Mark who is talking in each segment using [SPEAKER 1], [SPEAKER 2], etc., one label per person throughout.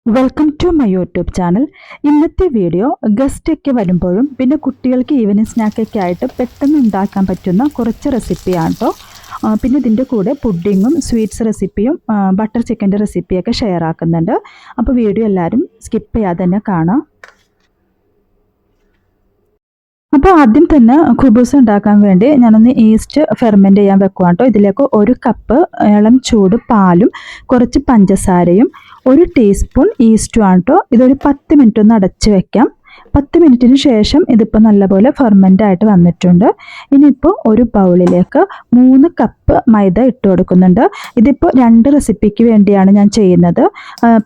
[SPEAKER 1] Welcome to my YouTube channel. ഇന്നത്തെ video ഗസ്റ്റൊക്കെ വരുമ്പോഴും പിന്നെ കുട്ടികൾക്ക് ഈവനിങ് സ്നാക്കൊക്കെ ആയിട്ട് പെട്ടെന്ന് ഉണ്ടാക്കാൻ പറ്റുന്ന കുറച്ച് റെസിപ്പിയാണ് കേട്ടോ. പിന്നെ ഇതിൻ്റെ കൂടെ പുഡിങ്ങും സ്വീറ്റ്സ് റെസിപ്പിയും ബട്ടർ ചിക്കൻ്റെ റെസിപ്പിയൊക്കെ ഷെയർ ആക്കുന്നുണ്ട്. അപ്പോൾ വീഡിയോ എല്ലാവരും സ്കിപ്പ് ചെയ്യാതെ തന്നെ കാണാം. അപ്പോൾ ആദ്യം തന്നെ ഖുബൂസ് ഉണ്ടാക്കാൻ വേണ്ടി ഞാനൊന്ന് ഈസ്റ്റ് ഫെർമെൻറ്റ് ചെയ്യാൻ വെക്കുവാണ് കേട്ടോ. ഇതിലേക്ക് 1 കപ്പ് ഇളം ചൂട് പാലും കുറച്ച് പഞ്ചസാരയും 1 ടീസ്പൂൺ ഈസ്റ്റുമാണ് കേട്ടോ. ഇതൊരു 10 മിനിറ്റ് ഒന്ന് അടച്ച് വെക്കാം. 10 മിനിറ്റിന് ശേഷം ഇതിപ്പോൾ നല്ലപോലെ ഫെർമെൻ്റ് ആയിട്ട് വന്നിട്ടുണ്ട്. ഇനിയിപ്പോൾ ഒരു ബൗളിലേക്ക് 3 കപ്പ് മൈദ ഇട്ട് കൊടുക്കുന്നുണ്ട്. ഇതിപ്പോൾ 2 റെസിപ്പിക്ക് വേണ്ടിയാണ് ഞാൻ ചെയ്യുന്നത്.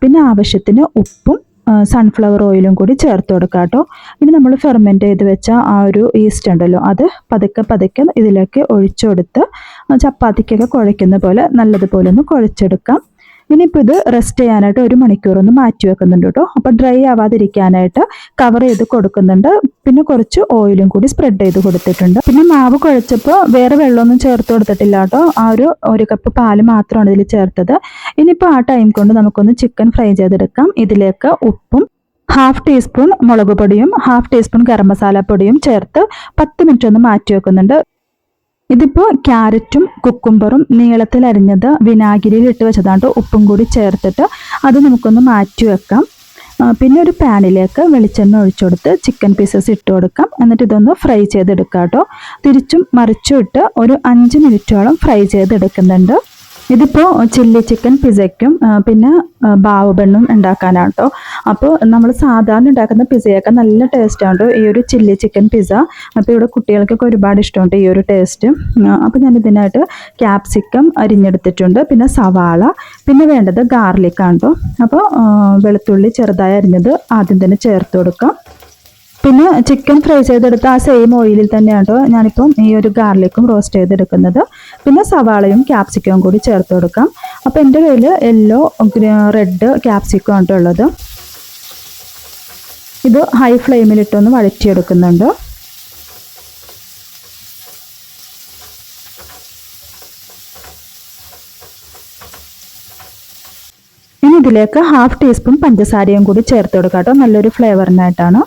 [SPEAKER 1] പിന്നെ ആവശ്യത്തിന് ഉപ്പും സൺഫ്ലവർ ഓയിലും കൂടി ചേർത്ത് കൊടുക്കാം കേട്ടോ. ഇനി നമ്മൾ ഫെർമെൻറ്റ് ചെയ്ത് വെച്ച ആ ഒരു ഈസ്റ്റ് ഉണ്ടല്ലോ, അത് പതുക്കെ ഇതിലേക്ക് ഒഴിച്ചു കൊടുത്ത് ചപ്പാത്തിക്കൊക്കെ കുഴയ്ക്കുന്ന പോലെ നല്ലതുപോലെ ഒന്ന് കുഴച്ചെടുക്കാം. ഇനിയിപ്പോൾ ഇത് റെസ്റ്റ് ചെയ്യാനായിട്ട് 1 മണിക്കൂറൊന്ന് മാറ്റി വെക്കുന്നുണ്ട് കേട്ടോ. അപ്പോൾ ഡ്രൈ ആവാതിരിക്കാനായിട്ട് കവർ ചെയ്ത് കൊടുക്കുന്നുണ്ട്. പിന്നെ കുറച്ച് ഓയിലും കൂടി സ്പ്രെഡ് ചെയ്ത് കൊടുത്തിട്ടുണ്ട്. പിന്നെ മാവ് കുഴച്ചപ്പോൾ വേറെ വെള്ളമൊന്നും ചേർത്ത് കൊടുത്തിട്ടില്ല കേട്ടോ. ആ 1 കപ്പ് പാല് മാത്രമാണ് ഇതിൽ ചേർത്തത്. ഇനിയിപ്പോൾ ആ ടൈം കൊണ്ട് നമുക്കൊന്ന് ചിക്കൻ ഫ്രൈ ചെയ്തെടുക്കാം. ഇതിലേക്ക് ഉപ്പും 1/2 ടീസ്പൂൺ മുളക് പൊടിയും 1/2 ടീസ്പൂൺ ഗരം മസാല പൊടിയും ചേർത്ത് 10 മിനിറ്റ് ഒന്ന് മാറ്റി വെക്കുന്നുണ്ട്. ഇതിപ്പോൾ ക്യാരറ്റും കുക്കുംബറും നീളത്തിൽ അരിഞ്ഞത് വിനാഗിരിയിൽ ഇട്ട് വെച്ചതാണ്ട് ഉപ്പും കൂടി ചേർത്തിട്ട് അത് നമുക്കൊന്ന് മാറ്റി വെക്കാം. പിന്നെ ഒരു പാനിലേക്ക് വെളിച്ചെണ്ണ ഒഴിച്ചു കൊടുത്ത് ചിക്കൻ പീസസ് ഇട്ട് കൊടുക്കാം. എന്നിട്ട് ഇതൊന്ന് ഫ്രൈ ചെയ്തെടുക്കാം കേട്ടോ. തിരിച്ചും മറിച്ചും ഇട്ട് ഒരു 5 മിനിറ്റോളം ഫ്രൈ ചെയ്തെടുക്കുന്നുണ്ട്. ഇതിപ്പോൾ ചില്ലി ചിക്കൻ പിസയ്ക്കും പിന്നെ ബാവുബണ്ണും ഉണ്ടാക്കാനാണ് കേട്ടോ. അപ്പോൾ നമ്മൾ സാധാരണ ഉണ്ടാക്കുന്ന പിസയൊക്കെ നല്ല ടേസ്റ്റാണ് ഈ ഒരു ചില്ലി ചിക്കൻ പിസ. അപ്പോൾ ഇവിടെ കുട്ടികൾക്കൊക്കെ ഒരുപാട് ഇഷ്ടമുണ്ട് ഈ ഒരു ടേസ്റ്റ്. അപ്പോൾ ഞാൻ ഇതിനായിട്ട് ക്യാപ്സിക്കം അരിഞ്ഞെടുത്തിട്ടുണ്ട്, പിന്നെ സവാള, പിന്നെ വേണ്ടത് ഗാർലിക്കാണ് കേട്ടോ. അപ്പോൾ വെളുത്തുള്ളി ചെറുതായി അരിഞ്ഞത് ആദ്യം തന്നെ ചേർത്ത് കൊടുക്കാം. പിന്നെ ചിക്കൻ ഫ്രൈ ചെയ്തെടുത്ത ആ സെയിം ഓയിലിൽ തന്നെയാണ് കേട്ടോ ഞാനിപ്പം ഈ ഒരു ഗാർലിക്കും റോസ്റ്റ് ചെയ്തെടുക്കുന്നത്. പിന്നെ സവാളയും ക്യാപ്സിക്കവും കൂടി ചേർത്ത് കൊടുക്കാം. അപ്പോൾ എൻ്റെ കയ്യിൽ യെല്ലോ റെഡ് ക്യാപ്സിക്കം ആണ് ഉള്ളത്. ഇത് ഹൈ ഫ്ലെയിമിലിട്ടൊന്ന് വഴറ്റിയെടുക്കുന്നുണ്ട്. ഇനി ഇതിലേക്ക് 1/2 ടീസ്പൂൺ പഞ്ചസാരയും കൂടി ചേർത്ത് കൊടുക്കാം കേട്ടോ, നല്ലൊരു ഫ്ലേവറിനായിട്ടാണ്.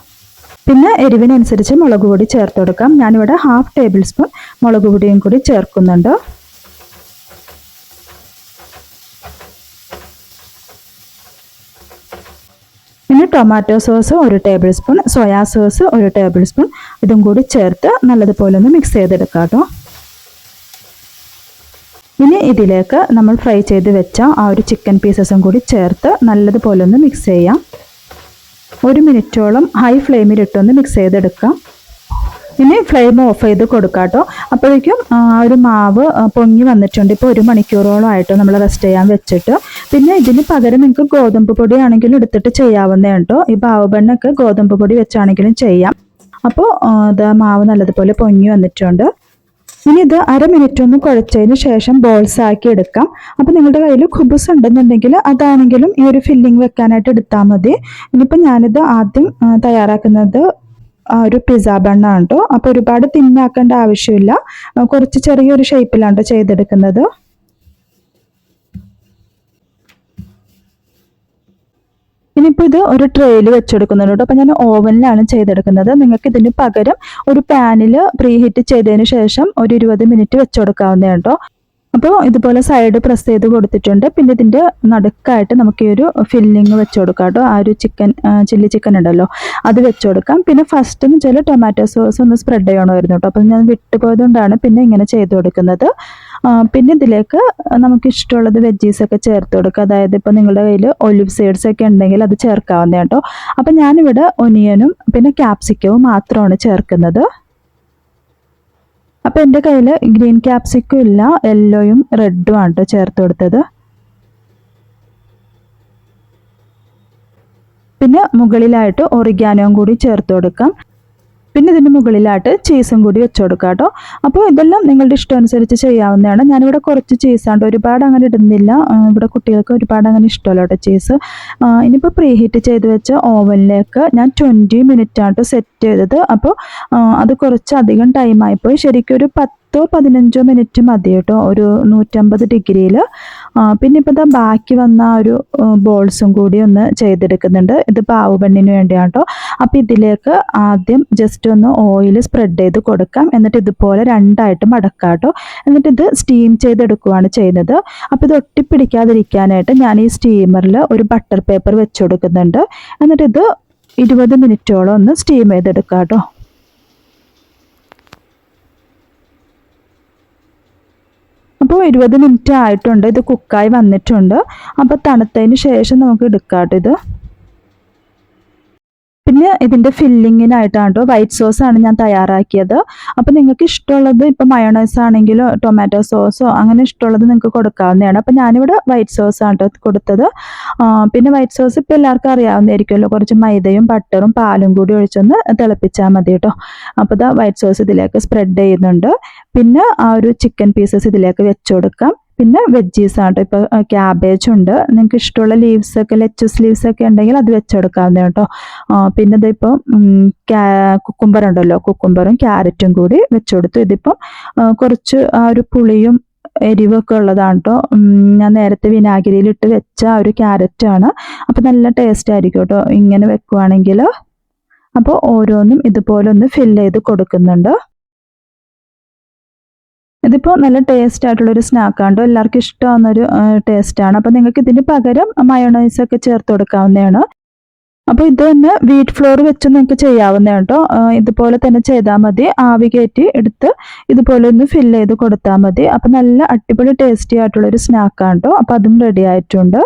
[SPEAKER 1] പിന്നെ എരിവിനനുസരിച്ച് മുളക് പൊടി ചേർത്ത് കൊടുക്കാം. ഞാനിവിടെ 1/2 ടേബിൾ സ്പൂൺ മുളക് പൊടിയും കൂടി ചേർക്കുന്നുണ്ട്. പിന്നെ tomato sauce 1 table spoon, soya sauce 1 table spoon ഇതും കൂടി ചേർത്ത് നല്ലതുപോലെ ഒന്ന് മിക്സ് ചെയ്തെടുക്കാം കേട്ടോ. ഇനി ഇതിലേക്ക് നമ്മൾ ഫ്രൈ ചെയ്ത് വെച്ച ആ ഒരു ചിക്കൻ പീസസും കൂടി ചേർത്ത് നല്ലതുപോലെ ഒന്ന് മിക്സ് ചെയ്യാം. 1 മിനിറ്റോളം ഹൈ ഫ്ലെയിമിലിട്ടൊന്ന് മിക്സ് ചെയ്തെടുക്കാം. ഇനി ഫ്ലെയിം ഓഫ് ചെയ്ത് കൊടുക്കാം കേട്ടോ. അപ്പോഴേക്കും ആ ഒരു മാവ് പൊങ്ങി വന്നിട്ടുണ്ട്. ഇപ്പോൾ 1 മണിക്കൂറോളം ആയിട്ട് നമ്മൾ റെസ്റ്റ് ചെയ്യാൻ വെച്ചിട്ട്. പിന്നെ ഇതിന് പകരം നിങ്ങൾക്ക് ഗോതമ്പ് പൊടി ആണെങ്കിലും എടുത്തിട്ട് ചെയ്യാവുന്നതാണ് കേട്ടോ. ഈ ബാവുബണ്ണൊക്കെ ഗോതമ്പ് പൊടി വെച്ചാണെങ്കിലും ചെയ്യാം. അപ്പോൾ ഇത് മാവ് നല്ലതുപോലെ പൊങ്ങി വന്നിട്ടുണ്ട്. ഇനി ഇത് 1/2 മിനിറ്റ് ഒന്ന് കുഴച്ചതിന് ശേഷം ബോൾസ് ആക്കി എടുക്കാം. അപ്പോൾ നിങ്ങളുടെ കയ്യിൽ ഖുബൂസ് ഉണ്ടെന്നുണ്ടെങ്കിൽ അതാണെങ്കിലും ഈ ഒരു ഫില്ലിങ് വെക്കാനായിട്ട് എടുത്താൽ മതി. ഇനിയിപ്പോൾ ഞാനിത് ആദ്യം തയ്യാറാക്കുന്നത് ആ ഒരു പിസ്സ ബണ്ണാണ് കേട്ടോ. അപ്പോൾ ഒരുപാട് തിന്നാക്കേണ്ട ആവശ്യമില്ല, കുറച്ച് ചെറിയൊരു ഷേപ്പിലാണ് ചെയ്തെടുക്കുന്നത്. ഇനിയിപ്പോൾ ഇത് ഒരു ട്രേയിൽ വെച്ചെടുക്കുന്നുണ്ട് കേട്ടോ. അപ്പോൾ ഞാൻ ഓവനിലാണ് ചെയ്തെടുക്കുന്നത്. നിങ്ങൾക്ക് ഇതിന് പകരം ഒരു പാനിൽ പ്രീഹീറ്റ് ചെയ്തതിന് ശേഷം ഒരു 20 മിനിറ്റ് വെച്ചെടുക്കാവുന്നതാണ് കേട്ടോ. അപ്പോൾ ഇതുപോലെ സൈഡ് പ്രസ് ചെയ്ത് കൊടുത്തിട്ടുണ്ട്. പിന്നെ ഇതിൻ്റെ നടുക്കായിട്ട് നമുക്ക് ഈ ഒരു ഫില്ലിങ് വെച്ച് കൊടുക്കാം കേട്ടോ. ആ ഒരു ചില്ലി ചിക്കൻ ഉണ്ടല്ലോ അത് വെച്ച് കൊടുക്കാം. പിന്നെ ഫസ്റ്റ് എന്ന് വെച്ചാൽ ടൊമാറ്റോ സോസ് ഒന്ന് സ്പ്രെഡ് ചെയ്യണമായിരുന്നു കേട്ടോ. അപ്പോൾ ഞാൻ വിട്ടുപോയതുകൊണ്ടാണ് പിന്നെ ഇങ്ങനെ ചെയ്ത് കൊടുക്കുന്നത്. പിന്നെ ഇതിലേക്ക് നമുക്ക് ഇഷ്ടമുള്ളത് വെജീസൊക്കെ ചേർത്ത് കൊടുക്കുക. അതായത് ഇപ്പോൾ നിങ്ങളുടെ കയ്യിൽ ഒലിവ് സീഡ്സ് ഒക്കെ ഉണ്ടെങ്കിൽ അത് ചേർക്കാവുന്നതാണ് കേട്ടോ. അപ്പം ഞാനിവിടെ ഒനിയനും പിന്നെ ക്യാപ്സിക്കവും മാത്രമാണ് ചേർക്കുന്നത്. അപ്പോൾ എൻ്റെ കയ്യിൽ ഗ്രീൻ ക്യാപ്സിക്കം ഇല്ല, യെല്ലോയും റെഡും ആണ് കേട്ടോ ചേർത്ത് കൊടുത്തത്. പിന്നെ മുകളിലായിട്ട് ഒറിഗാനോയും കൂടി ചേർത്ത് കൊടുക്കാം. പിന്നെ ഇതിൻ്റെ മുകളിലായിട്ട് ചീസും കൂടി വെച്ച് കൊടുക്കാം കേട്ടോ. അപ്പോൾ ഇതെല്ലാം നിങ്ങളുടെ ഇഷ്ടമനുസരിച്ച് ചെയ്യാവുന്നതാണ്. ഞാനിവിടെ കുറച്ച് ചീസാണ്ട് ഒരുപാട് അങ്ങനെ ഇടുന്നില്ല. ഇവിടെ കുട്ടികൾക്ക് ഒരുപാട് അങ്ങനെ ഇഷ്ടമല്ല കേട്ടോ ചീസ്. ഇനിയിപ്പോൾ പ്രീഹീറ്റ് ചെയ്ത് വെച്ച ഓവനിലേക്ക് ഞാൻ 20 മിനിറ്റാണ് സെറ്റ് ചെയ്തത്. അപ്പോൾ അത് കുറച്ച് അധികം ടൈമായിപ്പോയി. ശരിക്കും ഒരു 10 10-15 മിനിറ്റ് മതി കേട്ടോ, ഒരു 150 ഡിഗ്രിയിൽ. പിന്നെ ഇപ്പോൾ ഇതാ ബാക്കി വന്ന ഒരു ബോൾസും കൂടി ഒന്ന് ചെയ്തെടുക്കുന്നുണ്ട്. ഇത് പാവുബണ്ണിന് വേണ്ടിയാണ് കേട്ടോ. അപ്പോൾ ഇതിലേക്ക് ആദ്യം ജസ്റ്റ് ഒന്ന് ഓയിൽ സ്പ്രെഡ് ചെയ്ത് കൊടുക്കാം. എന്നിട്ട് ഇതുപോലെ രണ്ടായിട്ട് മടക്കാം കേട്ടോ. എന്നിട്ട് ഇത് സ്റ്റീം ചെയ്തെടുക്കുകയാണ് ചെയ്യുന്നത്. അപ്പോൾ ഇത് ഒട്ടിപ്പിടിക്കാതിരിക്കാനായിട്ട് ഞാൻ ഈ സ്റ്റീമറിൽ ഒരു ബട്ടർ പേപ്പർ വെച്ച് കൊടുക്കുന്നുണ്ട്. എന്നിട്ട് ഇത് 20 മിനിറ്റോളം ഒന്ന് സ്റ്റീം ചെയ്തെടുക്കാം കേട്ടോ. അപ്പോൾ 20 മിനിറ്റ് ആയിട്ടുണ്ട്, ഇത് കുക്കായി വന്നിട്ടുണ്ട്. അപ്പോൾ തണുത്തതിന് ശേഷം നമുക്ക് എടുക്കാം കേട്ടോ ഇത്. പിന്നെ ഇതിൻ്റെ ഫില്ലിങ്ങിനായിട്ടാണ് കേട്ടോ വൈറ്റ് സോസാണ് ഞാൻ തയ്യാറാക്കിയത്. അപ്പോൾ നിങ്ങൾക്ക് ഇഷ്ടമുള്ളത് ഇപ്പോൾ മയോണൈസ് ആണെങ്കിലോ ടൊമാറ്റോ സോസോ അങ്ങനെ ഇഷ്ടമുള്ളത് നിങ്ങൾക്ക് കൊടുക്കാവുന്നതാണ്. അപ്പോൾ ഞാനിവിടെ വൈറ്റ് സോസാണ് കേട്ടോ കൊടുത്തത്. പിന്നെ വൈറ്റ് സോസ് ഇപ്പോൾ എല്ലാവർക്കും അറിയാവുന്നതായിരിക്കുമല്ലോ, കുറച്ച് മൈദയും ബട്ടറും പാലും കൂടി ഒഴിച്ചൊന്ന് തിളപ്പിച്ചാൽ മതി കേട്ടോ. അപ്പോൾ ഇതാ വൈറ്റ് സോസ് ഇതിലേക്ക് സ്പ്രെഡ് ചെയ്യുന്നുണ്ട്. പിന്നെ ആ ഒരു ചിക്കൻ പീസസ് ഇതിലേക്ക് വെച്ച് കൊടുക്കാം. പിന്നെ വെജീസ് ആണ് കേട്ടോ, ഇപ്പോൾ ക്യാബേജ് ഉണ്ട്, നിങ്ങൾക്ക് ഇഷ്ടമുള്ള ലീവ്സൊക്കെ ലെറ്റസ് ലീവ്സൊക്കെ ഉണ്ടെങ്കിൽ അത് വെച്ചെടുക്കാവുന്ന കേട്ടോ. പിന്നെ ഇതിപ്പോൾ കുക്കുംബർ ഉണ്ടല്ലോ, കുക്കുംബറും ക്യാരറ്റും കൂടി വെച്ചുകൊടുത്തു. ഇതിപ്പം കുറച്ച് ആ ഒരു പുളിയും എരിവൊക്കെ ഉള്ളതാണ് കേട്ടോ. ഞാൻ നേരത്തെ വിനാഗിരിയിലിട്ട് വെച്ച ആ ഒരു ക്യാരറ്റാണ്. അപ്പോൾ നല്ല ടേസ്റ്റ് ആയിരിക്കും കേട്ടോ ഇങ്ങനെ വെക്കുവാണെങ്കിൽ. അപ്പോൾ ഓരോന്നും ഇതുപോലെ ഒന്ന് ഫില്ല് ചെയ്ത് കൊടുക്കുന്നുണ്ട്. ഇതിപ്പോൾ നല്ല ടേസ്റ്റ് ആയിട്ടുള്ളൊരു സ്നാക്കാണ്, എല്ലാവർക്കും ഇഷ്ടമാവുന്നൊരു ടേസ്റ്റാണ്. അപ്പോൾ നിങ്ങൾക്ക് ഇതിന് പകരം മയോണൈസൊക്കെ ചേർത്ത് കൊടുക്കാവുന്നതാണ്. അപ്പോൾ ഇത് തന്നെ വീറ്റ് ഫ്ലോർ വെച്ച് നിങ്ങൾക്ക് ചെയ്യാവുന്നതാണ് കേട്ടോ. ഇതുപോലെ തന്നെ ചെയ്താൽ മതി. ആവി കയറ്റി എടുത്ത് ഇതുപോലെ ഒന്ന് ഫില്ല് ചെയ്ത് കൊടുത്താൽ മതി. അപ്പോൾ നല്ല അടിപൊളി ടേസ്റ്റി ആയിട്ടുള്ളൊരു സ്നാക്കാണ് കേട്ടോ. അപ്പോൾ അതും റെഡി ആയിട്ടുണ്ട്.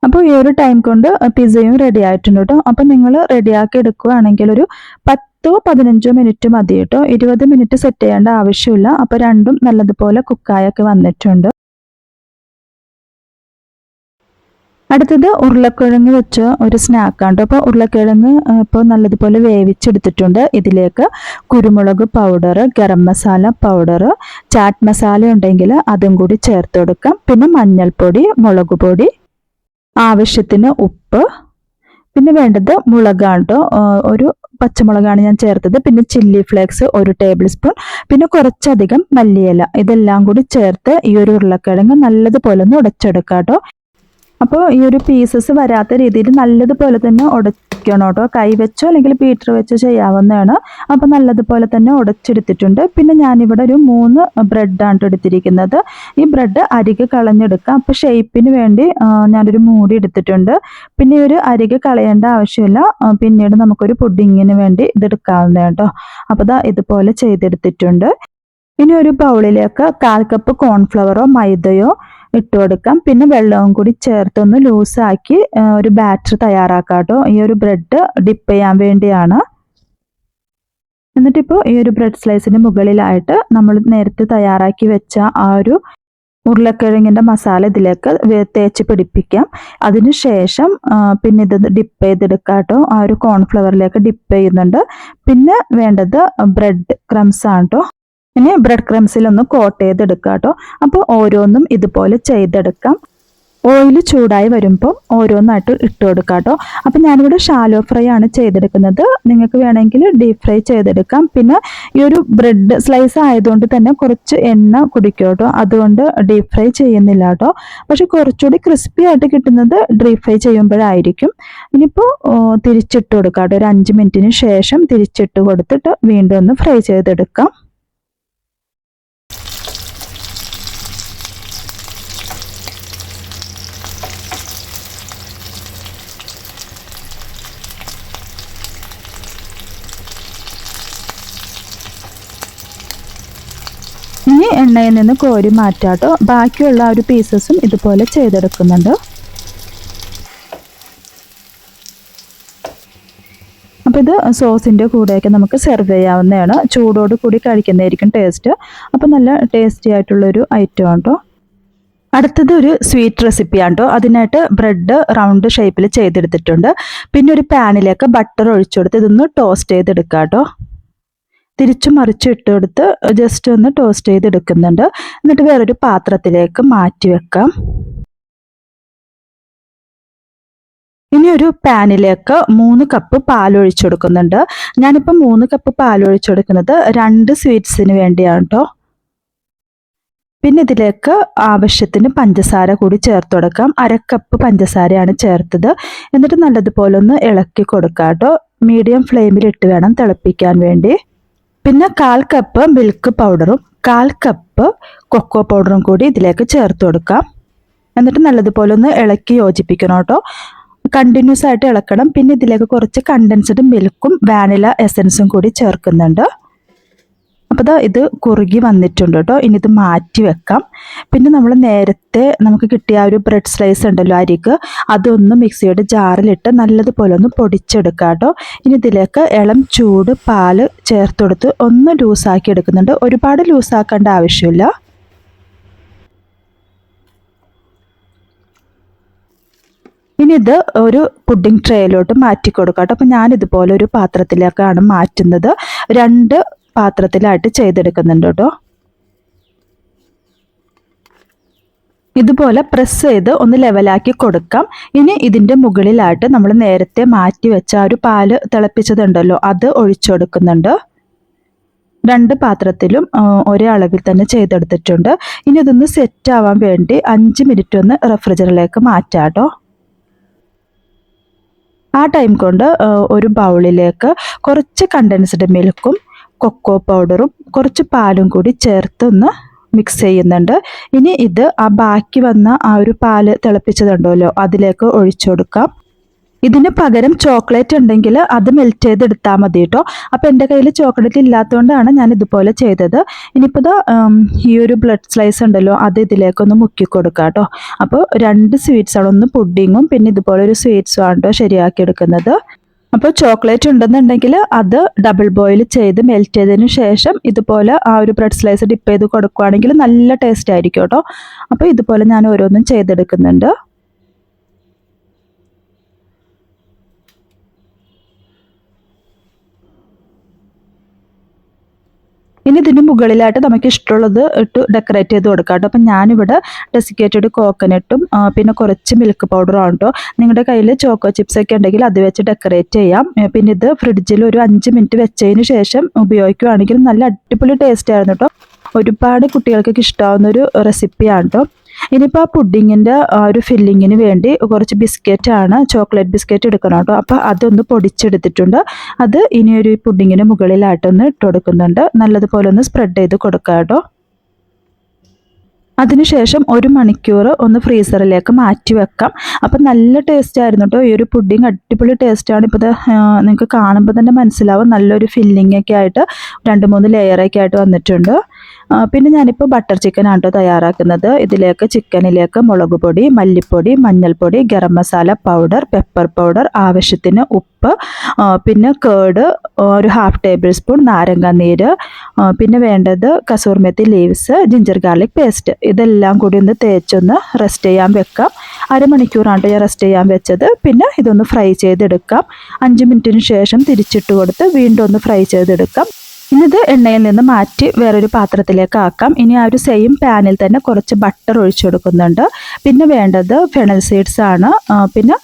[SPEAKER 1] അപ്പോൾ ഈ ഒരു ടൈം കൊണ്ട് പിസയും റെഡി ആയിട്ടുണ്ട് കേട്ടോ. അപ്പോൾ നിങ്ങൾ റെഡിയാക്കി എടുക്കുകയാണെങ്കിൽ ഒരു 10-15 മിനിറ്റ് മതി കേട്ടോ. 20 മിനിറ്റ് സെറ്റ് ചെയ്യേണ്ട ആവശ്യമില്ല. അപ്പോൾ രണ്ടും നല്ലതുപോലെ കുക്കായൊക്കെ വന്നിട്ടുണ്ട്. അടുത്തത് ഉരുളക്കിഴങ്ങ് വെച്ച ഒരു സ്നാക്കാണ് കേട്ടോ. അപ്പോൾ ഉരുളക്കിഴങ്ങ് ഇപ്പോൾ നല്ലതുപോലെ വേവിച്ചെടുത്തിട്ടുണ്ട്. ഇതിലേക്ക് കുരുമുളക് powder, garam masala powder, chat masala ഉണ്ടെങ്കിൽ അതും കൂടി ചേർത്ത് കൊടുക്കാം. പിന്നെ മഞ്ഞൾപ്പൊടി, മുളക് പൊടി, ആവശ്യത്തിന് ഉപ്പ്, പിന്നെ വേണ്ടത് മുളകാണ് കേട്ടോ. ഒരു പച്ചമുളകാണ് ഞാൻ ചേർത്തത്. പിന്നെ ചില്ലി ഫ്ലേക്സ് 1 ടേബിൾ സ്പൂൺ, പിന്നെ കുറച്ചധികം മല്ലിയില. ഇതെല്ലാം കൂടി ചേർത്ത് ഈ ഒരു ഉരുളക്കിഴങ്ങ് നല്ലതുപോലെ ഒന്ന് ഉടച്ചെടുക്കാം കേട്ടോ. അപ്പോൾ ഈ ഒരു പീസസ് വരാത്ത രീതിയിൽ നല്ലതുപോലെ തന്നെ ഉടയ്ക്കണം കേട്ടോ. കൈ വെച്ചോ അല്ലെങ്കിൽ ബീറ്റർ വെച്ചോ ചെയ്യാവുന്നതാണ്. അപ്പോൾ നല്ലതുപോലെ തന്നെ ഉടച്ചെടുത്തിട്ടുണ്ട്. പിന്നെ ഞാനിവിടെ ഒരു 3 ബ്രെഡാണ് എടുത്തിരിക്കുന്നത്. ഈ ബ്രെഡ് അരികെ കളഞ്ഞെടുക്കാം. അപ്പോൾ ഷേപ്പിന് വേണ്ടി ഞാനൊരു മൂടി എടുത്തിട്ടുണ്ട്. പിന്നെ ഒരു അരികെ കളയേണ്ട ആവശ്യമില്ല. പിന്നീട് നമുക്കൊരു പുഡിങ്ങിന് വേണ്ടി ഇതെടുക്കാവുന്നതാണ് കേട്ടോ. അപ്പോൾ ദാ ഇതുപോലെ ചെയ്തെടുത്തിട്ടുണ്ട്. ഇനി ഒരു ബൗളിലേക്ക് 1/4 കപ്പ് കോൺഫ്ലവറോ മൈദയോ ഇട്ട് കൊടുക്കാം. പിന്നെ വെള്ളവും കൂടി ചേർത്തൊന്ന് ലൂസാക്കി ഒരു ബാറ്റർ തയ്യാറാക്കാം കേട്ടോ. ഈ ഒരു ബ്രെഡ് ഡിപ്പ് ചെയ്യാൻ വേണ്ടിയാണ്. എന്നിട്ടിപ്പോൾ ഈ ഒരു ബ്രെഡ് സ്ലൈസിന് മുകളിലായിട്ട് നമ്മൾ നേരത്തെ തയ്യാറാക്കി വെച്ച ആ ഒരു ഉരുളക്കിഴങ്ങിൻ്റെ മസാല ഇതിലേക്ക് തേച്ച് പിടിപ്പിക്കാം. അതിനുശേഷം പിന്നെ ഇത് ഡിപ്പ് ചെയ്തെടുക്കാം കേട്ടോ. ആ ഒരു കോൺഫ്ലവറിലേക്ക് ഡിപ്പ് ചെയ്യുന്നുണ്ട്. പിന്നെ വേണ്ടത് ബ്രെഡ് ക്രംസ് ആണ് കേട്ടോ. ഇനി ബ്രെഡ് ക്രംസിലൊന്ന് കോട്ട് ചെയ്തെടുക്കുക കേട്ടോ. അപ്പോൾ ഓരോന്നും ഇതുപോലെ ചെയ്തെടുക്കാം. ഓയിൽ ചൂടായി വരുമ്പോൾ ഓരോന്നായിട്ട് ഇട്ട് കൊടുക്കാം കേട്ടോ. അപ്പം ഞാനിവിടെ ഷാലോ ഫ്രൈ ആണ് ചെയ്തെടുക്കുന്നത്. നിങ്ങൾക്ക് വേണമെങ്കിൽ ഡീപ് ഫ്രൈ ചെയ്തെടുക്കാം. പിന്നെ ഈ ഒരു ബ്രെഡ് സ്ലൈസ് ആയതുകൊണ്ട് തന്നെ കുറച്ച് എണ്ണ കുടിക്കും കേട്ടോ. അതുകൊണ്ട് ഡീപ് ഫ്രൈ ചെയ്യുന്നില്ല കേട്ടോ. പക്ഷെ കുറച്ചുകൂടി ക്രിസ്പി ആയിട്ട് കിട്ടുന്നത് ഡീപ് ഫ്രൈ ചെയ്യുമ്പോഴായിരിക്കും. ഇനിയിപ്പോൾ തിരിച്ചിട്ട് കൊടുക്കാം കേട്ടോ. ഒരു 5 മിനിറ്റിന് ശേഷം തിരിച്ചിട്ട് കൊടുത്തിട്ട് വീണ്ടും ഒന്ന് ഫ്രൈ ചെയ്തെടുക്കാം. ഇനി എണ്ണയിൽ നിന്ന് കോരി മാറ്റാട്ടോ. ബാക്കിയുള്ള ആ ഒരു പീസസും ഇതുപോലെ ചെയ്തെടുക്കുന്നുണ്ട്. അപ്പോൾ ഇത് സോസിൻ്റെ കൂടെയൊക്കെ നമുക്ക് സെർവ് ചെയ്യാവുന്നതാണ്. ചൂടോട് കൂടി കഴിക്കുന്നതായിരിക്കും ടേസ്റ്റ്. അപ്പോൾ നല്ല ടേസ്റ്റി ആയിട്ടുള്ളൊരു ഐറ്റം ആണ് കേട്ടോ. അടുത്തത് ഒരു സ്വീറ്റ് റെസിപ്പിയാണ് കേട്ടോ. അതിനായിട്ട് ബ്രെഡ് റൗണ്ട് ഷേപ്പിൽ ചെയ്തെടുത്തിട്ടുണ്ട്. പിന്നെ ഒരു പാനിലേക്ക് ബട്ടർ ഒഴിച്ചു കൊടുത്ത് ഇതൊന്ന് ടോസ്റ്റ് ചെയ്തെടുക്കാം കേട്ടോ. തിരിച്ചും മറിച്ചും ഇട്ട് കൊടുത്ത് ജസ്റ്റ് ഒന്ന് ടോസ്റ്റ് ചെയ്തെടുക്കുന്നുണ്ട്. എന്നിട്ട് വേറൊരു പാത്രത്തിലേക്ക് മാറ്റി വെക്കാം. ഇനി ഒരു പാനിലേക്ക് 3 കപ്പ് പാൽ ഒഴിച്ചു കൊടുക്കുന്നുണ്ട്. ഞാനിപ്പോൾ 3 കപ്പ് പാൽ ഒഴിച്ചു കൊടുക്കുന്നത് 2 സ്വീറ്റ്സിന് വേണ്ടിയാണ് കേട്ടോ. പിന്നെ ഇതിലേക്ക് ആവശ്യത്തിന് പഞ്ചസാര കൂടി ചേർത്ത് കൊടുക്കാം. 1/2 കപ്പ് പഞ്ചസാരയാണ് ചേർത്തത്. എന്നിട്ട് നല്ലതുപോലെ ഒന്ന് ഇളക്കി കൊടുക്കാം കേട്ടോ. മീഡിയം ഫ്ലെയിമിലിട്ട് വേണം തിളപ്പിക്കാൻ വേണ്ടി. പിന്നെ 1/4 കപ്പ് മിൽക്ക് പൗഡറും 1/4 കപ്പ് കൊക്കോ പൗഡറും കൂടി ഇതിലേക്ക് ചേർത്ത് കൊടുക്കാം. എന്നിട്ട് നല്ലതുപോലെ ഒന്ന് ഇളക്കി യോജിപ്പിക്കണം കേട്ടോ. കണ്ടിന്യൂസ് ആയിട്ട് ഇളക്കണം. പിന്നെ ഇതിലേക്ക് കുറച്ച് കണ്ടൻസ്ഡ് മിൽക്കും വാനില എസൻസും കൂടി ചേർക്കുന്നുണ്ട്. അപ്പോൾ ഇത് കുറുകി വന്നിട്ടുണ്ട് കേട്ടോ. ഇനി ഇത് മാറ്റി വെക്കാം. പിന്നെ നമ്മൾ നേരത്തെ നമുക്ക് കിട്ടിയ ഒരു ബ്രെഡ് സ്ലൈസ് ഉണ്ടല്ലോ അരിക്ക്, അതൊന്ന് മിക്സിയുടെ ജാറിലിട്ട് നല്ലതുപോലെ ഒന്ന് പൊടിച്ചെടുക്കാം കേട്ടോ. ഇനി ഇതിലേക്ക് ഇളം ചൂട് പാല് ചേർത്ത് കൊടുത്ത് ഒന്ന് ലൂസാക്കി എടുക്കുന്നുണ്ട്. ഒരുപാട് ലൂസാക്കേണ്ട ആവശ്യമില്ല. ഇനി ഇത് ഒരു പുഡിംഗ് ട്രേയിലോട്ട് മാറ്റി കൊടുക്കാം കേട്ടോ. അപ്പോൾ ഞാനിതുപോലെ ഒരു പാത്രത്തിലേക്കാണ് മാറ്റുന്നത്. 2 പാത്രത്തിലായിട്ട് ചെയ്തെടുക്കുന്നുണ്ട് കേട്ടോ. ഇതുപോലെ പ്രസ് ചെയ്ത് ഒന്ന് ലെവലാക്കി കൊടുക്കാം. ഇനി ഇതിൻ്റെ മുകളിലായിട്ട് നമ്മൾ നേരത്തെ മാറ്റി വെച്ച ഒരു പാല് തിളപ്പിച്ചതുണ്ടല്ലോ, അത് ഒഴിച്ചു കൊടുക്കുന്നുണ്ട്. 2 പാത്രത്തിലും ഒരേ അളവിൽ തന്നെ ചെയ്തെടുത്തിട്ടുണ്ട്. ഇനി ഇതൊന്ന് സെറ്റ് ആവാൻ വേണ്ടി 5 മിനിറ്റ് ഒന്ന് റെഫ്രിജററിലേക്ക് മാറ്റാം കേട്ടോ. ആ ടൈം കൊണ്ട് ഒരു ബൗളിലേക്ക് കുറച്ച് കണ്ടൻസ്ഡ് മിൽക്കും കൊക്കോ പൗഡറും കുറച്ച് പാലും കൂടി ചേർത്ത് ഒന്ന് മിക്സ് ചെയ്യുന്നുണ്ട്. ഇനി ഇത് ആ ബാക്കി വന്ന ആ ഒരു പാല് തിളപ്പിച്ചതുണ്ടല്ലോ അതിലേക്ക് ഒഴിച്ചു കൊടുക്കാം. ഇതിന് പകരം ചോക്ലേറ്റ് ഉണ്ടെങ്കിൽ അത് മെൽറ്റ് ചെയ്തെടുത്താൽ മതി കേട്ടോ. അപ്പോൾ എൻ്റെ കയ്യിൽ ചോക്ലേറ്റ് ഇല്ലാത്തതുകൊണ്ടാണ് ഞാൻ ഇതുപോലെ ചെയ്തത്. ഇനിയിപ്പോൾ ഈ ഒരു ബ്രെഡ് സ്ലൈസ് ഉണ്ടല്ലോ അത് ഇതിലേക്കൊന്ന് മുക്കി കൊടുക്കാം കേട്ടോ. അപ്പോൾ 2 സ്വീറ്റ്സാണ്, ഒന്ന് പുഡിങ്ങും പിന്നെ ഇതുപോലെ ഒരു സ്വീറ്റ്സും ആണ് കേട്ടോ ശരിയാക്കി എടുക്കുന്നത്. അപ്പോൾ ചോക്ലേറ്റ് ഉണ്ടെന്നുണ്ടെങ്കിൽ അത് ഡബിൾ ബോയിൽ ചെയ്ത് മെൽറ്റ് ചെയ്തതിന് ശേഷം ഇതുപോലെ ആ ഒരു ബ്രെഡ് സ്ലൈസ് ഡിപ്പ് ചെയ്ത് കൊടുക്കുകയാണെങ്കിൽ നല്ല ടേസ്റ്റ് ആയിരിക്കും കേട്ടോ. അപ്പോൾ ഇതുപോലെ ഞാൻ ഓരോന്നും ചെയ്തെടുക്കുന്നുണ്ട്. ഇനി ഇതിന് മുകളിലായിട്ട് നമുക്ക് ഇഷ്ടമുള്ളത് ഇട്ട് ഡെക്കറേറ്റ് ചെയ്ത് കൊടുക്കാം കേട്ടോ. അപ്പം ഞാനിവിടെ ഡെസിക്കേറ്റഡ് കോക്കനട്ടും പിന്നെ കുറച്ച് മിൽക്ക് പൗഡറും ആണ് കേട്ടോ. നിങ്ങളുടെ കയ്യിൽ ചോക്കോ ചിപ്സ് ഒക്കെ ഉണ്ടെങ്കിൽ അത് വെച്ച് ഡെക്കറേറ്റ് ചെയ്യാം. പിന്നെ ഇത് ഫ്രിഡ്ജിൽ ഒരു 5 മിനിറ്റ് വെച്ചതിന് ശേഷം ഉപയോഗിക്കുകയാണെങ്കിൽ നല്ല അടിപൊളി ടേസ്റ്റ് ആയിരുന്നു കേട്ടോ. ഒരുപാട് കുട്ടികൾക്കൊക്കെ ഇഷ്ടമാവുന്ന ഒരു റെസിപ്പിയാണ് കേട്ടോ. ഇനിയിപ്പോൾ ആ പുഡിങ്ങിൻ്റെ ഒരു ഫില്ലിങ്ങിന് വേണ്ടി കുറച്ച് ബിസ്ക്കറ്റാണ്, ചോക്ലേറ്റ് ബിസ്ക്കറ്റ് എടുക്കണം കേട്ടോ. അപ്പോൾ അതൊന്ന് പൊടിച്ചെടുത്തിട്ടുണ്ട്. അത് ഇനിയൊരു പുഡിങ്ങിന് മുകളിലായിട്ടൊന്ന് ഇട്ട് കൊടുക്കുന്നുണ്ട്. നല്ലതുപോലെ ഒന്ന് സ്പ്രെഡ് ചെയ്ത് കൊടുക്കുക കേട്ടോ. അതിനുശേഷം 1 മണിക്കൂർ ഒന്ന് ഫ്രീസറിലേക്ക് മാറ്റി വെക്കാം. അപ്പം നല്ല ടേസ്റ്റ് ആയിരുന്നു കേട്ടോ. ഈ ഒരു പുഡിങ് അടിപൊളി ടേസ്റ്റാണ്. ഇപ്പോൾ നിങ്ങൾക്ക് കാണുമ്പോൾ തന്നെ മനസ്സിലാവും നല്ലൊരു ഫില്ലിംഗ് ഒക്കെ ആയിട്ട് 2-3 ലെയറൊക്കെ ആയിട്ട് വന്നിട്ടുണ്ട്. പിന്നെ ഞാനിപ്പോൾ ബട്ടർ ചിക്കനാണ് കേട്ടോ തയ്യാറാക്കുന്നത്. ഇതിലേക്ക് ചിക്കനിലേക്ക് മുളക് പൊടി, മല്ലിപ്പൊടി, മഞ്ഞൾപ്പൊടി, garam masala powder, pepper powder, ആവശ്യത്തിന് ഉപ്പ്, പിന്നെ കേട് ഒരു 1/2 ടേബിൾ സ്പൂൺ, നാരങ്ങ നീര്, പിന്നെ വേണ്ടത് Kasur മെത്തി leaves, ginger garlic paste, ഇതെല്ലാം കൂടി ഒന്ന് തേച്ചൊന്ന് റെസ്റ്റ് ചെയ്യാൻ വെക്കാം. 1/2 മണിക്കൂറാണ് ഞാൻ റെസ്റ്റ് ചെയ്യാൻ വെച്ചത്. പിന്നെ ഇതൊന്ന് ഫ്രൈ ചെയ്തെടുക്കാം. 5 മിനിറ്റിന് ശേഷം തിരിച്ചിട്ട് കൊടുത്ത് വീണ്ടും ഒന്ന് ഫ്രൈ ചെയ്തെടുക്കാം. ഇനി ഇത് എണ്ണയിൽ നിന്ന് മാറ്റി വേറൊരു പാത്രത്തിലേക്ക് ആക്കാം. ഇനി ആ ഒരു സെയിം പാനിൽ തന്നെ കുറച്ച് ബട്ടർ ഒഴിച്ചു കൊടുക്കുന്നുണ്ട്. പിന്നെ വേണ്ടത് ഫെണൽ സീഡ്സ് ആണ്. പിന്നെ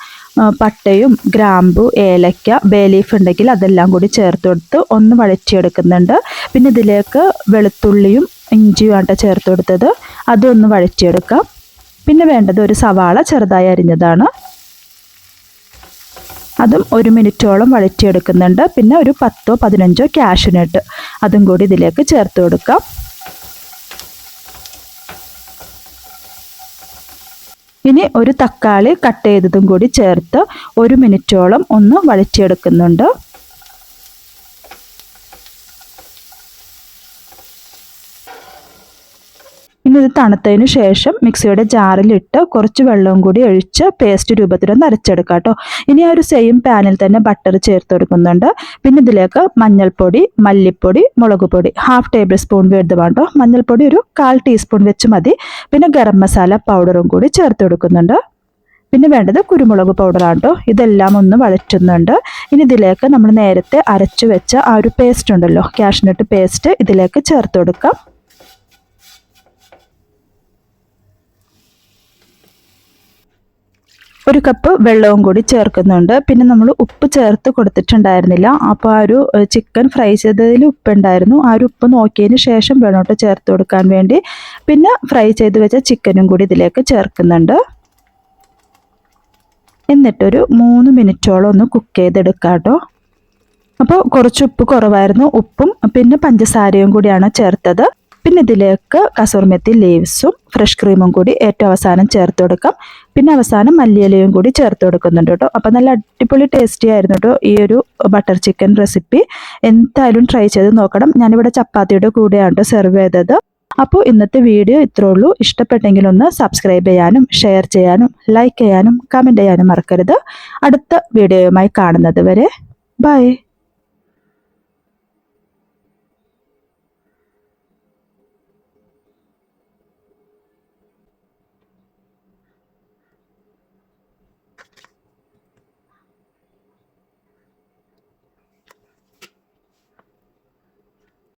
[SPEAKER 1] പട്ടയും ഗ്രാമ്പു, ഏലക്ക, ബേ ലീഫ് ഉണ്ടെങ്കിൽ അതെല്ലാം കൂടി ചേർത്ത് കൊടുത്ത് ഒന്ന് വഴറ്റിയെടുക്കുന്നുണ്ട്. പിന്നെ ഇതിലേക്ക് വെളുത്തുള്ളിയും ഇഞ്ചിയുമാണ് ചേർത്ത് കൊടുത്തത്. അതൊന്ന് വഴറ്റിയെടുക്കാം. പിന്നെ വേണ്ടത് ഒരു സവാള ചെറുതായി അരിഞ്ഞതാണ്. അതും 1 മിനിറ്റോളം വഴറ്റിയെടുക്കുന്നുണ്ട്. പിന്നെ ഒരു 10-15 കാഷ്യൂനട്ട് അതും കൂടി ഇതിലേക്ക് ചേർത്ത് കൊടുക്കാം. ഇനി ഒരു തക്കാളി കട്ട് ചെയ്തതും കൂടി ചേർത്ത് 1 മിനിറ്റോളം ഒന്ന് വഴറ്റിയെടുക്കുന്നുണ്ട്. ഇനി ഇത് തണുത്തതിന് ശേഷം മിക്സിയുടെ ജാറിലിട്ട് കുറച്ച് വെള്ളവും കൂടി ഒഴിച്ച് പേസ്റ്റ് രൂപത്തിലൊന്ന് അരച്ചെടുക്കാം കേട്ടോ. ഇനി ആ ഒരു സെയിം പാനിൽ തന്നെ ബട്ടർ ചേർത്ത് കൊടുക്കുന്നുണ്ട്. പിന്നെ ഇതിലേക്ക് മഞ്ഞൾപ്പൊടി, മല്ലിപ്പൊടി, മുളക് പൊടി 1/2 ടേബിൾ സ്പൂൺ വീതമാണ് കേട്ടോ. മഞ്ഞൾപ്പൊടി ഒരു 1/4 ടീസ്പൂൺ വെച്ച് മതി. പിന്നെ ഗരം മസാല പൗഡറും കൂടി ചേർത്ത് കൊടുക്കുന്നുണ്ട്. പിന്നെ വേണ്ടത് കുരുമുളക് പൗഡറാണ് കേട്ടോ. ഇതെല്ലാം ഒന്ന് വഴറ്റുന്നുണ്ട്. ഇനി ഇതിലേക്ക് നമ്മൾ നേരത്തെ അരച്ചു വെച്ച ആ ഒരു പേസ്റ്റ് ഉണ്ടല്ലോ, കാഷ്നട്ട് പേസ്റ്റ്, ഇതിലേക്ക് ചേർത്ത് കൊടുക്കാം. 1 കപ്പ് വെള്ളവും കൂടി ചേർക്കുന്നുണ്ട്. പിന്നെ നമ്മൾ ഉപ്പ് ചേർത്ത് കൊടുത്തിട്ടുണ്ടായിരുന്നില്ല. അപ്പോൾ ആ ഒരു ചിക്കൻ ഫ്രൈ ചെയ്തതിൽ ഉപ്പുണ്ടായിരുന്നു. ആ ഒരു ഉപ്പ് നോക്കിയതിന് ശേഷം വേണം കേട്ടോ ചേർത്ത് കൊടുക്കാൻ വേണ്ടി. പിന്നെ ഫ്രൈ ചെയ്ത് വെച്ച ചിക്കനും കൂടി ഇതിലേക്ക് ചേർക്കുന്നുണ്ട്. എന്നിട്ടൊരു 3 മിനിറ്റോളം ഒന്ന് കുക്ക് ചെയ്തെടുക്കാം കേട്ടോ. അപ്പോൾ കുറച്ച് ഉപ്പ് കുറവായിരുന്നു. ഉപ്പും പിന്നെ പഞ്ചസാരയും കൂടിയാണ് ചേർത്തത്. പിന്നെ ഇതിലേക്ക് കസൂറി മെത്തി ലീവ്സും ഫ്രഷ് ക്രീമും കൂടി ഏറ്റവും അവസാനം ചേർത്ത് കൊടുക്കാം. പിന്നെ അവസാനം മല്ലിയിലയും കൂടി ചേർത്ത് കൊടുക്കുന്നുണ്ട് കേട്ടോ. അപ്പോൾ നല്ല അടിപൊളി ടേസ്റ്റി ആയിരുന്നു കേട്ടോ ഈ ഒരു ബട്ടർ ചിക്കൻ റെസിപ്പി. എന്തായാലും ട്രൈ ചെയ്ത് നോക്കണം. ഞാനിവിടെ ചപ്പാത്തിയുടെ കൂടെയാണ് സെർവ് ചെയ്തത്. അപ്പോൾ ഇന്നത്തെ വീഡിയോ ഇത്രേ ഉള്ളൂ. ഇഷ്ടപ്പെട്ടെങ്കിൽ ഒന്ന് സബ്സ്ക്രൈബ് ചെയ്യാനും ഷെയർ ചെയ്യാനും ലൈക്ക് ചെയ്യാനും കമൻറ്റ് ചെയ്യാനും മറക്കരുത്. അടുത്ത വീഡിയോയുമായി കാണുന്നത് വരെ ബൈ.